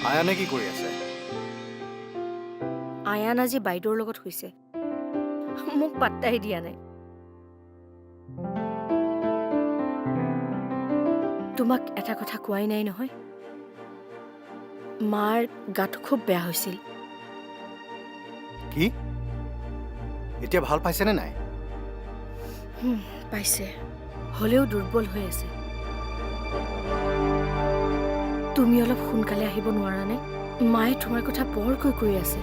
আয়ানে কি কৰি আছে? আয়ান আজি বাইদেউৰ লগত শুইছে। মোক পাত্তাই দিয়া নাই। তোমাক এটা কথা কোৱাই নাই নহয়, মাৰ গাটো খুব বেয়া হৈছিল। কি? এতিয়া ভাল পাইছেনে নাই? পাইছে, হ'লেও দুৰ্বল হৈ আছে। তুমি অলপ সোনকালে আহিব নোৱাৰানে? মায়ে তোমাৰ কথা বৰকৈ কৈ আছে।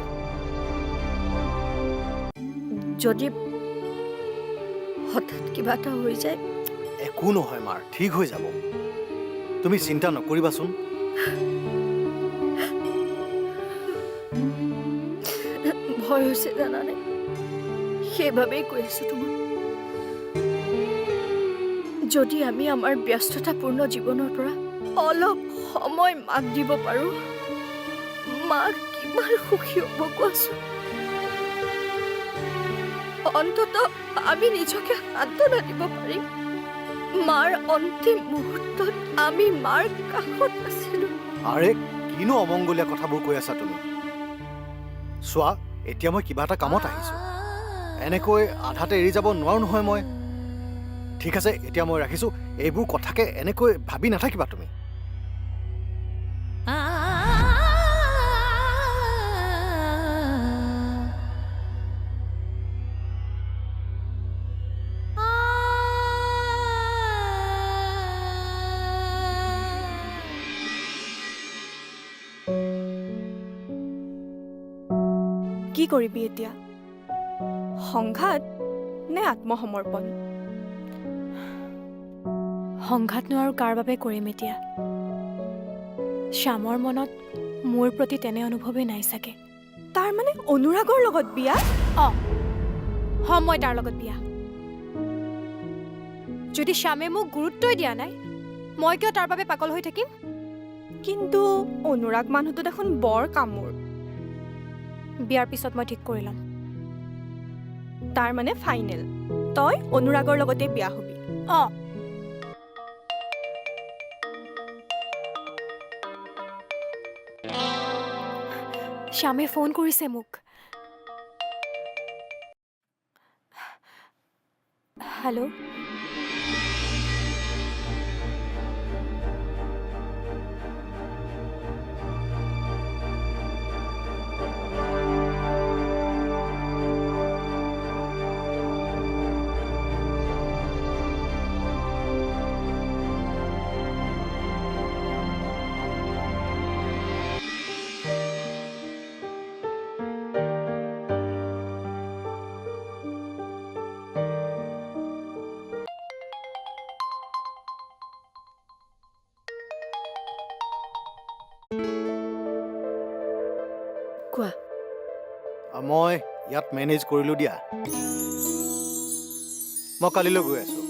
যদি হঠাৎ কিবা এটা হৈ যায়। একো নহয় মাৰ, ঠিক হৈ যাব। তুমি চিন্তা নকৰিবাচোন। ভয় হৈছে জানানে, সেইবাবেই কৈ আছো তোমাক। যদি আমি আমাৰ ব্যস্ততাপূৰ্ণ জীৱনৰ পৰা অলপ সময় মাক দিব পাৰো, মাক কিমান সুখী হ'ব কোৱাচোন। অন্তত আমি নিজকে সান্তনা দিব পাৰিম। মাৰ অন্তিম মুহূৰ্তত আমি মাৰ কাষত আছিলো। আৰে কিনো অমংগলীয়া কথাবোৰ কৈ আছা তুমি? চোৱা, এতিয়া মই কিবা এটা কামত আহিছো। এনেকৈ আধাতে এৰি যাব নোৱাৰো নহয় মই। ঠিক আছে, এতিয়া মই ৰাখিছো। এইবোৰ কথাকে এনেকৈ ভাবি নাথাকিবা তুমি। কি কৰিবি এতিয়া? সংঘাত নে আত্মসমৰ্পণ? সংঘাতনো আৰু কাৰ বাবে কৰিম এতিয়া? শ্যামৰ মনত মোৰ প্ৰতি তেনে অনুভৱেই নাই চাগে। তাৰ মানে অনুৰাগৰ লগত বিয়া? মই তাৰ লগত বিয়া। যদি শ্যামে মোক গুৰুত্বই দিয়া নাই, মই কিয় তাৰ বাবে পাগল হৈ থাকিম? কিন্তু অনুৰাগ মানুহটো দেখোন বৰ কামোৰ। বিয়াৰ পিছত মই ঠিক কৰি ল'ম। তাৰ মানে ফাইনেল, তই অনুৰাগৰ লগতে বিয়া হবি? শ্যামে ফোন কৰিছে মোক। হেল্ল'। কোৱা। মই ইয়াত মেনেজ কৰিলো দিয়া। মই কালিলৈ গৈ আছো।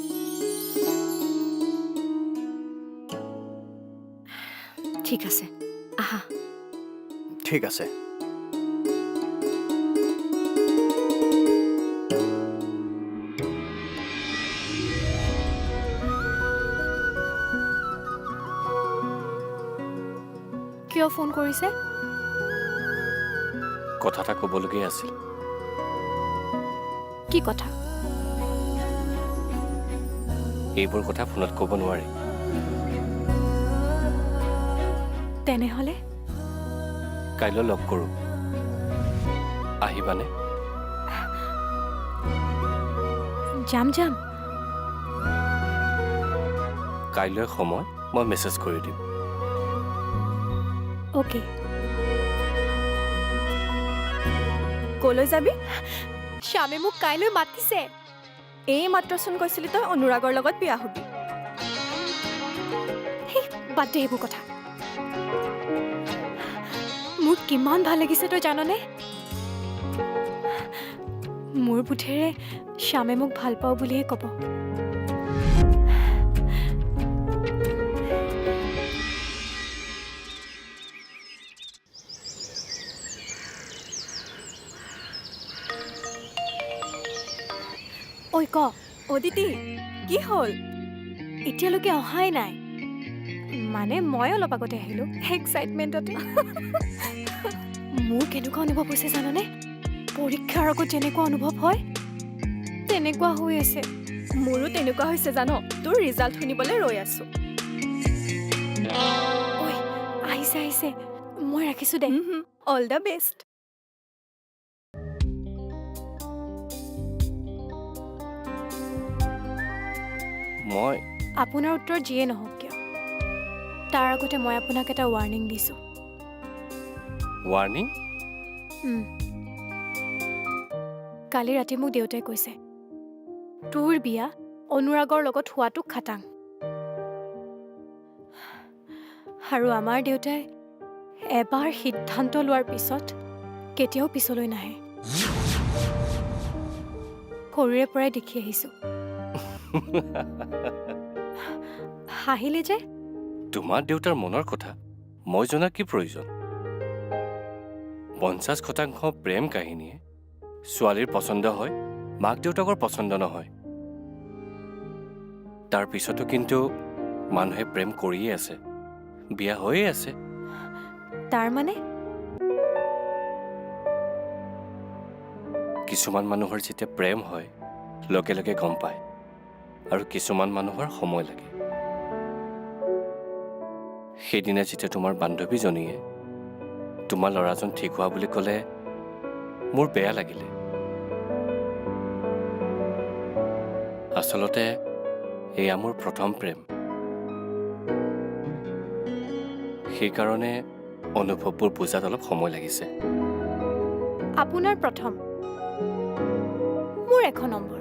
ঠিক আছে, আহা। ঠিক আছে। কিয় ফোন কৰিছে? কথা এটা ক'বলগীয়া আছিল। কি কথা? এইবোৰ কথা ফোনত ক'ব নোৱাৰি। তেনেহ'লে কাইলৈ লগ কৰোঁ, আহিবানে? যাম। কাইলৈ সময় মই মেছেজ কৰি দিম। অ'কে। কলৈ যাবি? শ্যামে মোক কাইলৈ মাতিছে। এই মাত্ৰচোন কৈছিলি তই অনুৰাগৰ লগত বিয়া হবি। বাদ দে এইবোৰ কথা। মোৰ কিমান ভাল লাগিছে তই জাননে? মোৰ বোধেৰে শ্যামে মোক ভাল পাওঁ বুলিহে ক'ব। ঐ ক। অদিতি, কি হ'ল? এতিয়ালৈকে অহাই নাই। মানে মই অলপ আগতে আহিলোঁ এক্সাইটমেণ্টতে মোৰ কেনেকুৱা অনুভৱ হৈছে জানানে পৰীক্ষাৰ আগত যেনেকুৱা অনুভৱ হয় তেনেকুৱা হৈ আছে মোৰো তেনেকুৱা হৈছে জান তোৰ ৰিজাল্ট শুনিবলৈ ৰৈ আছো ঐ আহিছে আহিছে মই ৰাখিছোঁ দে অল দ্য বেষ্ট মই আপোনাৰ উত্তৰ যিয়ে নহওক কিয় তাৰ আগতে মই আপোনাক এটা ৱাৰ্ণিং দিছোঁ ৱাৰ্ণিং কালি ৰাতি মোক দেউতাই কৈছে তোৰ বিয়া অনুৰাগৰ লগত হোৱাটো খাটাং আৰু আমাৰ দেউতাই এবাৰ সিদ্ধান্ত লোৱাৰ পিছত কেতিয়াও পিছলৈ নাহে সৰুৰে পৰাই দেখি আহিছোঁ হাঁহিলে যে তোমাৰ দেউতাৰ মনৰ কথা মই জনাৰ কি প্ৰয়োজন 50% প্ৰেম কাহিনীয়ে ছোৱালীৰ পচন্দ হয় মাক দেউতাকৰ পচন্দ নহয় তাৰ পিছতো কিন্তু মানুহে প্ৰেম কৰিয়ে আছে বিয়া হৈয়ে আছে তাৰ মানে কিছুমান মানুহৰ যেতিয়া প্ৰেম হয় লগে লগে গম পায় আৰু কিছুমান মানুহৰ সময় লাগে সেইদিনা যেতিয়া তোমাৰ বান্ধৱীজনীয়ে তোমাৰ ল'ৰাজন ঠিক হোৱা বুলি ক'লে মোৰ বেয়া লাগিলে আচলতে এয়া মোৰ প্ৰথম প্ৰেম সেইকাৰণে অনুভৱবোৰ বুজাত অলপ সময় লাগিছে আপোনাৰ প্ৰথম মোৰ 1 নম্বৰ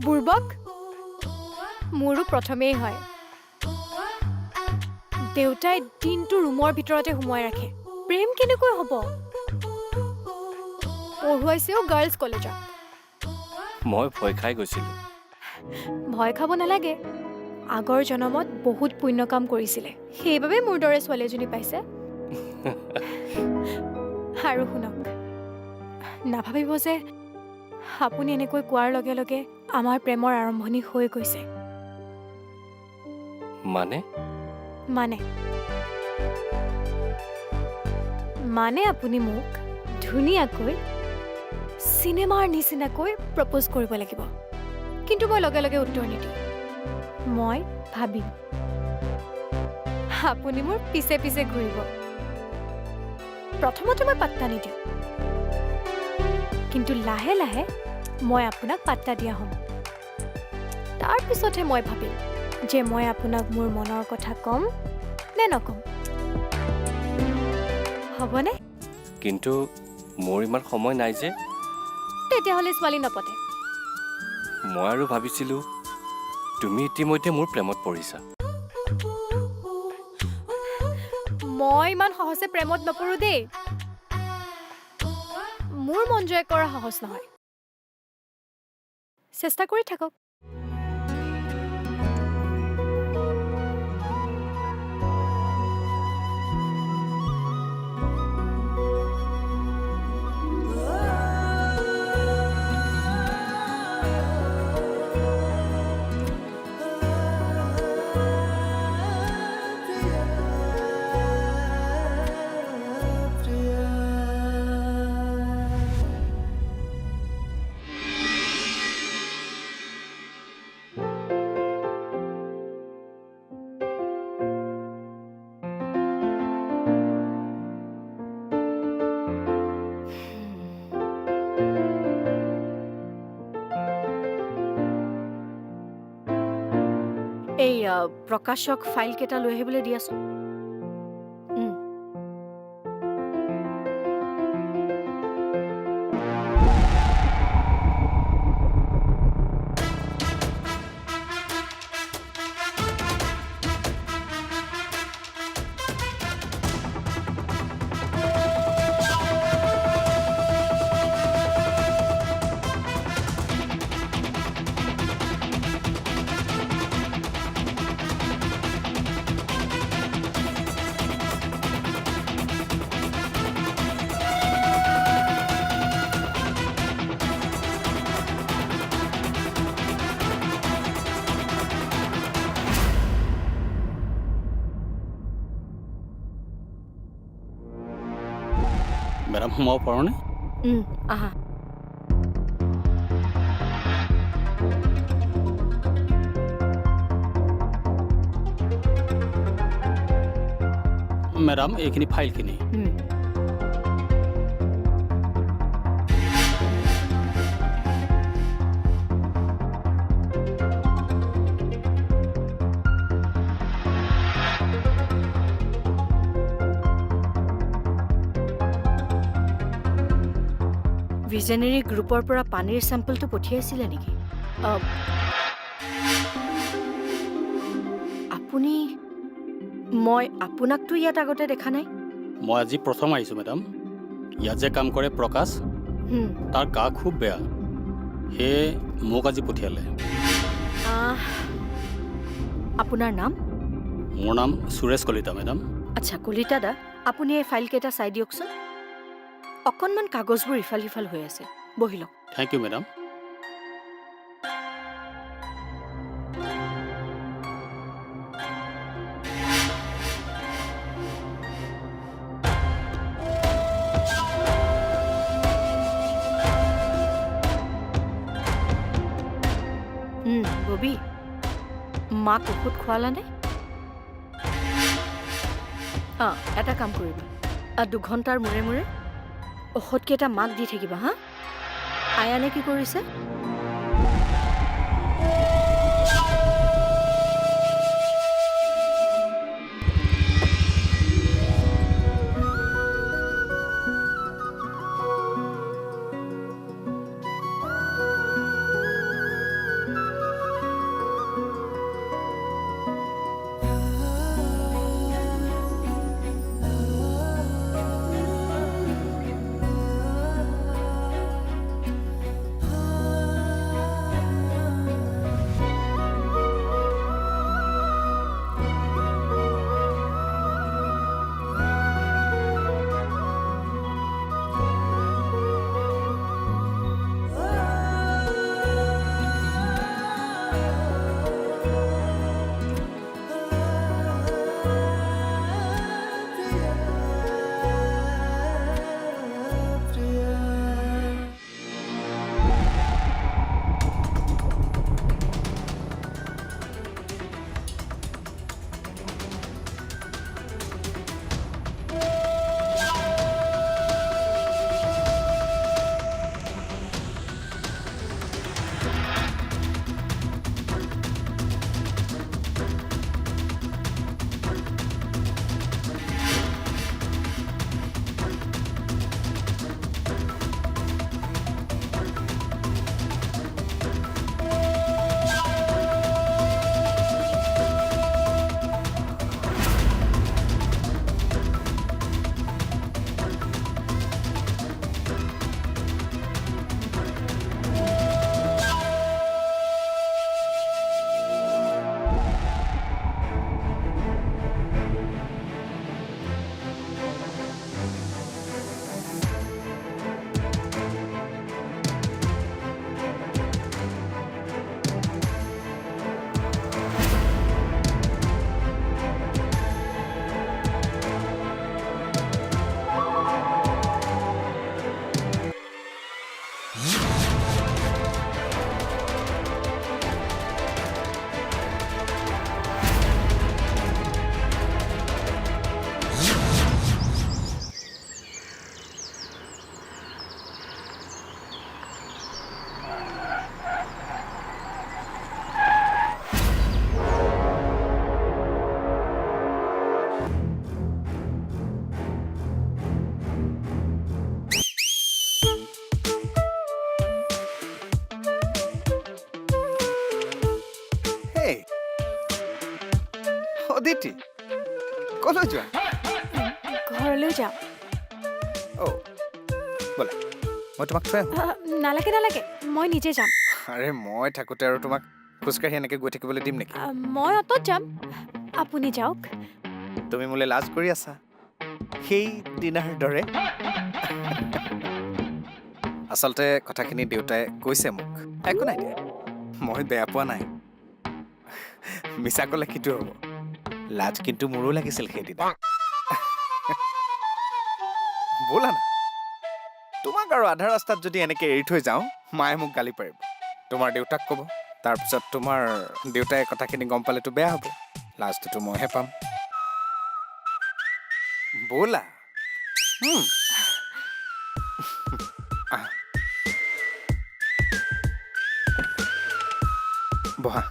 বুৰ্বক মোৰো প্ৰথমেই হয় দেউতাই দিনটো ৰুমৰ ভিতৰতে সোমোৱাই ৰাখে প্ৰেম কেনেকৈ হ'ব পঢ়ুৱাইছেও গাৰ্লছ কলেজত মই ভয় খাই গৈছিলোঁ ভয় খাব নালাগে আগৰ জনমত বহুত পুণ্য কাম কৰিছিলে সেইবাবে মোৰ দৰে ছোৱালী এজনী পাইছে আৰু শুনক নাভাবিব যে আপুনি এনেকৈ কোৱাৰ লগে লগে আমাৰ প্ৰেমৰ আৰম্ভণি হৈ গৈছে মানে মানে আপুনি মোক ধুনীয়াকৈ চিনেমাৰ নিচিনাকৈ প্ৰপ'জ কৰিব লাগিব কিন্তু মই লগে লগে উত্তৰ নিদিওঁ মই ভাবিম আপুনি মোৰ পিছে পিছে ঘূৰিব প্ৰথমতে মই পাত্তা নিদিওঁ কিন্তু লাহে লাহে মই আপোনাক পাত্তা দিয়া হ'ম তাৰপিছতহে মই ভাবিম যে মই আপোনাক মোৰ মনৰ কথা ক'ম নে নক'ম হ'বনে কিন্তু মোৰ ইমান সময় নাই যে তেতিয়াহ'লে ছোৱালী নপতে মই আৰু ভাবিছিলোঁ তুমি ইতিমধ্যে মোৰ প্ৰেমত পৰিছা মই ইমান সহজে প্ৰেমত নপৰোঁ দেই মোৰ মন জয় কৰা সহজ নহয় চেষ্টা কৰি থাকক এই প্ৰকাশক ফাইলকেইটা লৈ আহিবলৈ দিয়াচোন মেডাম সোমাব পাৰোঁনে? আহা। মেডাম এইখিনি ফাইলখিনি। ভিজনেৰী গ্ৰুপৰ পৰা পানীৰ চেম্পলটো পঠিয়াইছিলে নেকি? আপুনি মই আপোনাকতো ইয়াত আগতে দেখা নাই। মই আজি প্ৰথম আহিছোঁ মেডাম। ইয়াত যে কাম কৰে প্ৰকাশ, তাৰ গা খুব বেয়া, সেয়ে মোক আজি পঠিয়ালে। আপোনাৰ নাম? মোৰ নাম সুৰেশ কলিতা মেডাম। আচ্ছা কলিতা দা, আপুনি এই ফাইলকেইটা চাই দিয়কচোন। অকণমান কাগজবোৰ ইফাল সিফাল হৈ আছে, বহি লওক। Thank U madam. ববি, মাক ঔষধ খোৱালানে? এটা কাম কৰিবা, 2 ঘণ্টাৰ মূৰে মূৰে ঔষধকেইটা মাক দি থাকিবা হা। আয়ানে কি কৰিছে? অদিতি, ক'লৈ যোৱা? ঘৰলৈ যাওঁ। ব'লা মই তোমাক থৈ আহোঁ। নালাগে নালাগে, মই নিজে যাম। আৰে মই থাকোঁতে আৰু তোমাক খোজকাঢ়ি এনেকৈ গৈ থাকিবলৈ দিম নেকি? মই অ'টত যাম, আপুনি যাওক। তুমি মোলৈ লাজ কৰি আছা, সেই দিনাৰ দৰে। আচলতে কথাখিনি দেউতাই কৈছে মোক। একো নাই দিয়া, মই বেয়া পোৱা নাই। মিছা ক'লে কিটো হ'ব, লাজ কিন্তু মোৰো লাগিছিল সেইদিনা। ব'লা না, তোমাক আৰু আধা ৰাস্তাত যদি এনেকৈ এৰি থৈ যাওঁ মায়ে মোক গালি পাৰিব তোমাৰ দেউতাক ক'ব তাৰপিছত তোমাৰ দেউতাই কথাখিনি গম পালেতো বেয়া হ'ব লাষ্টটো মইহে পাম ব'লা আহ। বহা